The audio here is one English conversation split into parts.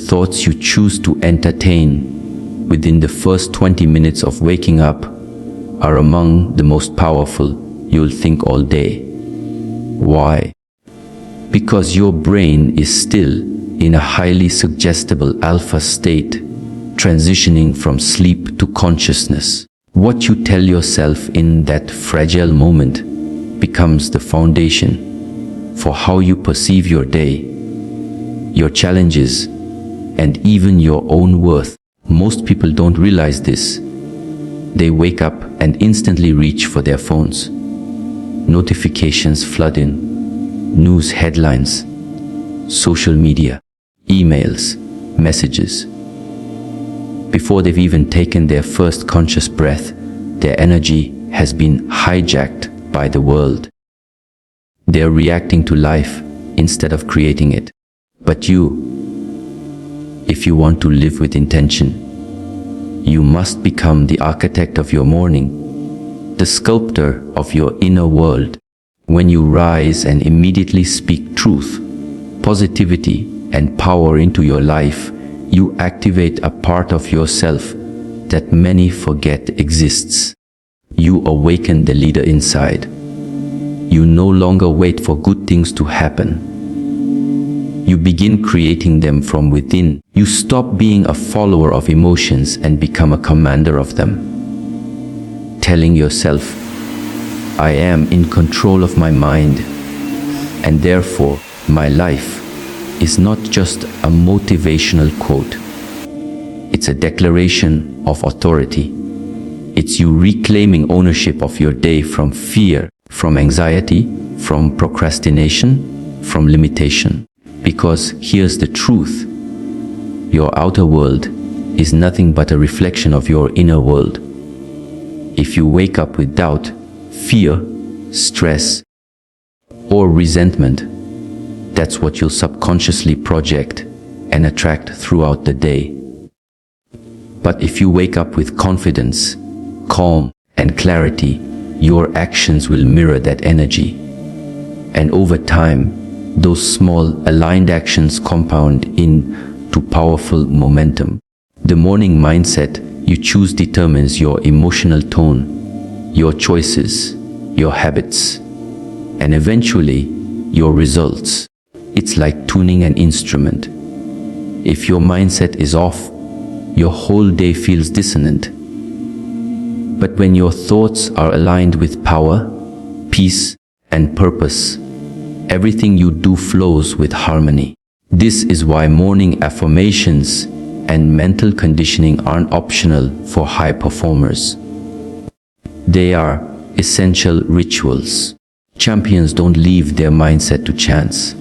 thoughts you choose to entertain within the first 20 minutes of waking up are among the most powerful you'll think all day. Why? Because your brain is still in a highly suggestible alpha state, transitioning from sleep to consciousness. What you tell yourself in that fragile moment becomes the foundation for how you perceive your day, your challenges, and even your own worth. Most people don't realize this. They wake up and instantly reach for their phones. Notifications flood in, news headlines, social media, emails, messages. Before they've even taken their first conscious breath, their energy has been hijacked by the world. They're reacting to life instead of creating it. But if you want to live with intention, you must become the architect of your morning, the sculptor of your inner world. When you rise and immediately speak truth, positivity, and power into your life, you activate a part of yourself that many forget exists. You awaken the leader inside. You no longer wait for good things to happen. You begin creating them from within. You stop being a follower of emotions and become a commander of them. Telling yourself, I am in control of my mind, and therefore my life is not just a motivational quote. It's a declaration of authority. It's you reclaiming ownership of your day from fear, from anxiety, from procrastination, from limitation. Because here's the truth. Your outer world is nothing but a reflection of your inner world. If you wake up with doubt, fear, stress, or resentment, that's what you'll subconsciously project and attract throughout the day. But if you wake up with confidence, calm, and clarity, your actions will mirror that energy. And over time, those small aligned actions compound into powerful momentum. The morning mindset you choose determines your emotional tone, your choices, your habits, and eventually your results. It's like tuning an instrument. If your mindset is off, your whole day feels dissonant. But when your thoughts are aligned with power, peace, and purpose, everything you do flows with harmony. This is why morning affirmations and mental conditioning aren't optional for high performers. They are essential rituals. Champions don't leave their mindset to chance.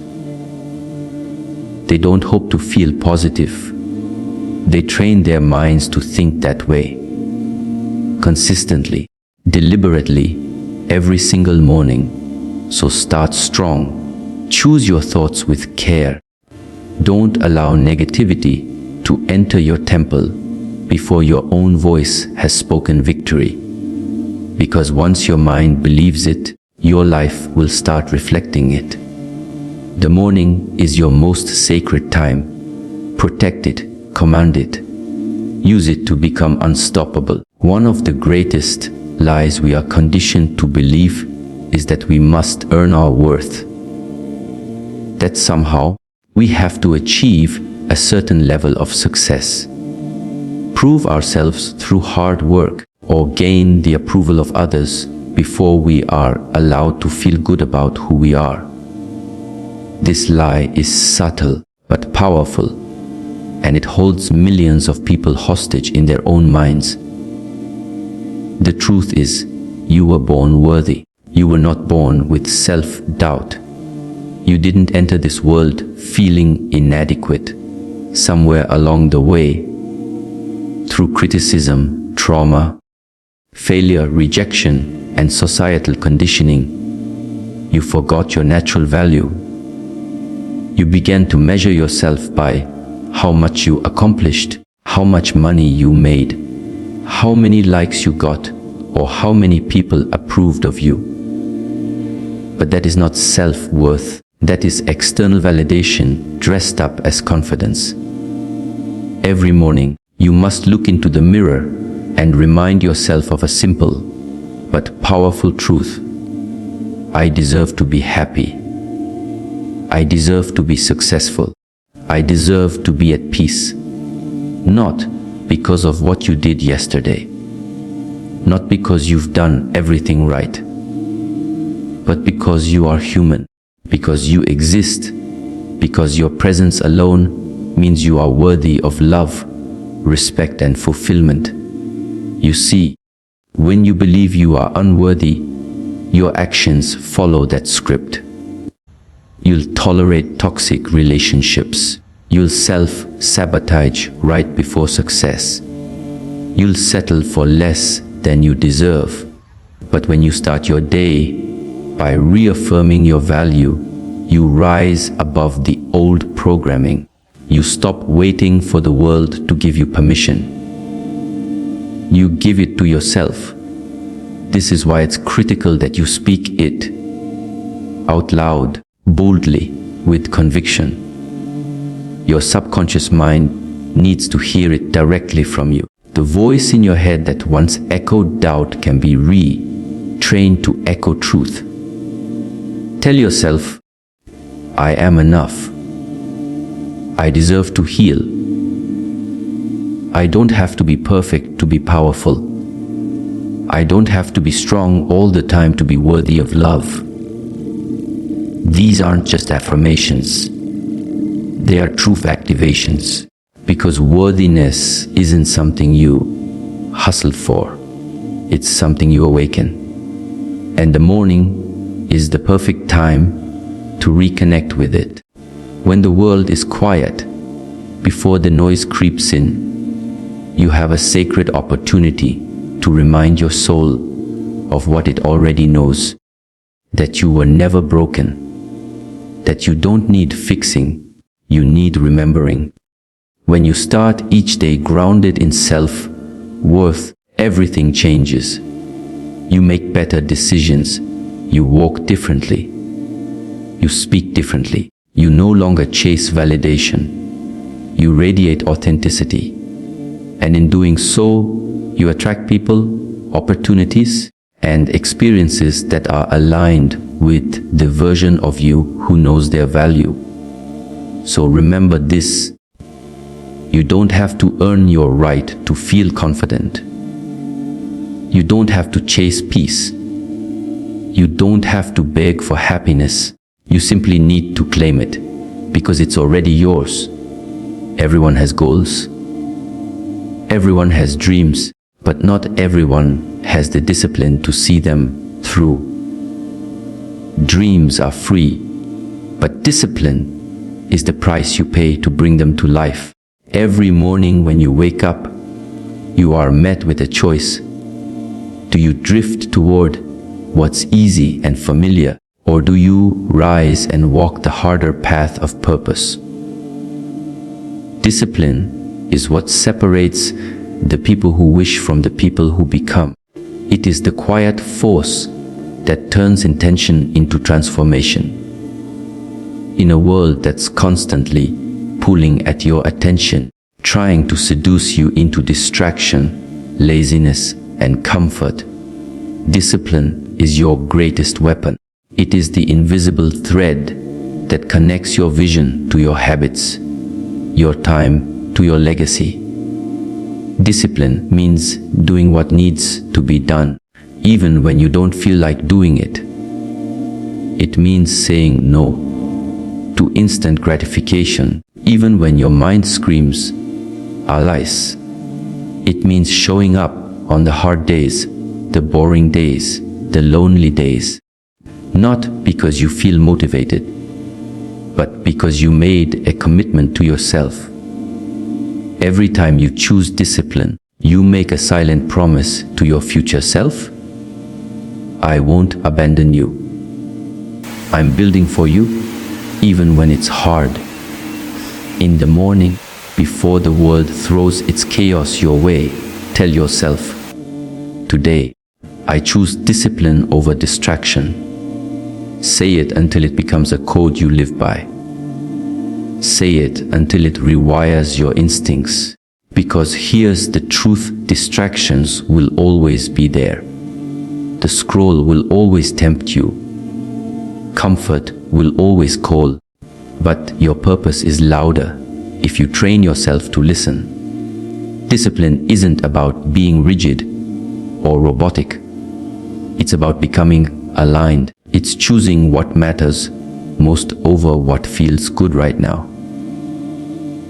They don't hope to feel positive. They train their minds to think that way. Consistently, deliberately, every single morning. So start strong. Choose your thoughts with care. Don't allow negativity to enter your temple before your own voice has spoken victory. Because once your mind believes it, your life will start reflecting it. The morning is your most sacred time. Protect it, command it. Use it to become unstoppable. One of the greatest lies we are conditioned to believe is that we must earn our worth. That somehow we have to achieve a certain level of success, prove ourselves through hard work, or gain the approval of others before we are allowed to feel good about who we are. This lie is subtle but powerful, and it holds millions of people hostage in their own minds. The truth is, you were born worthy. You were not born with self-doubt. You didn't enter this world feeling inadequate. Somewhere along the way, through criticism, trauma, failure, rejection, and societal conditioning, you forgot your natural value. You began to measure yourself by how much you accomplished, how much money you made, how many likes you got, or how many people approved of you. But that is not self-worth. That is external validation dressed up as confidence. Every morning, you must look into the mirror and remind yourself of a simple but powerful truth. I deserve to be happy. I deserve to be successful. I deserve to be at peace. Not because of what you did yesterday. Not because you've done everything right. But because you are human. Because you exist. Because your presence alone means you are worthy of love, respect, and fulfillment. You see, when you believe you are unworthy, your actions follow that script. You'll tolerate toxic relationships. You'll self-sabotage right before success. You'll settle for less than you deserve. But when you start your day by reaffirming your value, you rise above the old programming. You stop waiting for the world to give you permission. You give it to yourself. This is why it's critical that you speak it out loud, boldly, with conviction. Your subconscious mind needs to hear it directly from you. The voice in your head that once echoed doubt can be retrained to echo truth. Tell yourself, I am enough. I deserve to heal. I don't have to be perfect to be powerful. I don't have to be strong all the time to be worthy of love. These aren't just affirmations. They are truth activations. Because worthiness isn't something you hustle for. It's something you awaken. And the morning is the perfect time to reconnect with it. When the world is quiet, before the noise creeps in, you have a sacred opportunity to remind your soul of what it already knows. That you were never broken. That you don't need fixing. You need remembering. When you start each day grounded in self-worth, everything changes. You make better decisions. You walk differently. You speak differently. You no longer chase validation. You radiate authenticity. And in doing so, you attract people, opportunities, and experiences that are aligned with the version of you who knows their value. So remember this. You don't have to earn your right to feel confident. You don't have to chase peace. You don't have to beg for happiness. You simply need to claim it, because it's already yours. Everyone has goals. Everyone has dreams, but not everyone has the discipline to see them through. Dreams are free, but discipline is the price you pay to bring them to life. Every morning when you wake up, you are met with a choice. Do you drift toward what's easy and familiar, or do you rise and walk the harder path of purpose? Discipline is what separates the people who wish from the people who become. It is the quiet force that turns intention into transformation. In a world that's constantly pulling at your attention, trying to seduce you into distraction, laziness, and comfort, discipline is your greatest weapon. It is the invisible thread that connects your vision to your habits, your time to your legacy. Discipline means doing what needs to be done, even when you don't feel like doing it. It means saying no to instant gratification, even when your mind screams, "Alas." It means showing up on the hard days, the boring days, the lonely days. Not because you feel motivated, but because you made a commitment to yourself. Every time you choose discipline, you make a silent promise to your future self. I won't abandon you. I'm building for you, even when it's hard. In the morning, before the world throws its chaos your way, tell yourself, today, I choose discipline over distraction. Say it until it becomes a code you live by. Say it until it rewires your instincts. Because here's the truth, distractions will always be there. The scroll will always tempt you. Comfort will always call. But your purpose is louder if you train yourself to listen. Discipline isn't about being rigid or robotic. It's about becoming aligned. It's choosing what matters most over what feels good right now.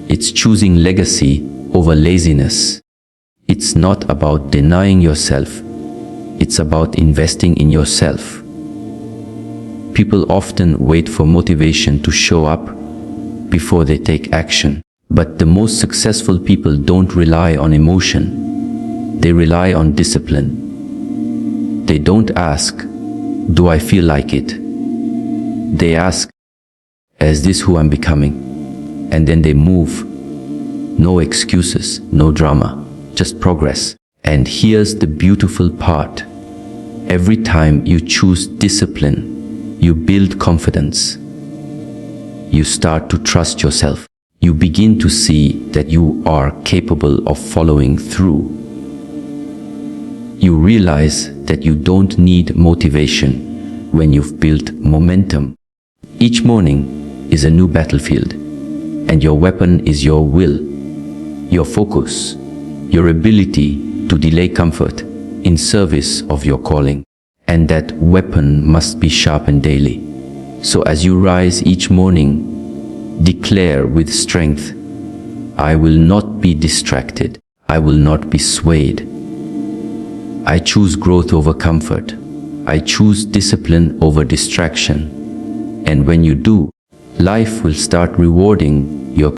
It's choosing legacy over laziness. It's not about denying yourself. It's about investing in yourself. People often wait for motivation to show up before they take action. But the most successful people don't rely on emotion. They rely on discipline. They don't ask, "Do I feel like it?" They ask, "Is this who I'm becoming?" And then they move. No excuses, no drama, just progress. And here's the beautiful part. Every time you choose discipline, you build confidence. You start to trust yourself. You begin to see that you are capable of following through. You realize that you don't need motivation when you've built momentum. Each morning is a new battlefield, and your weapon is your will, your focus, your ability to delay comfort in service of your calling. And that weapon must be sharpened daily. So as you rise each morning, declare with strength, "I will not be distracted. I will not be swayed. I choose growth over comfort. I choose discipline over distraction." And when you do, life will start rewarding your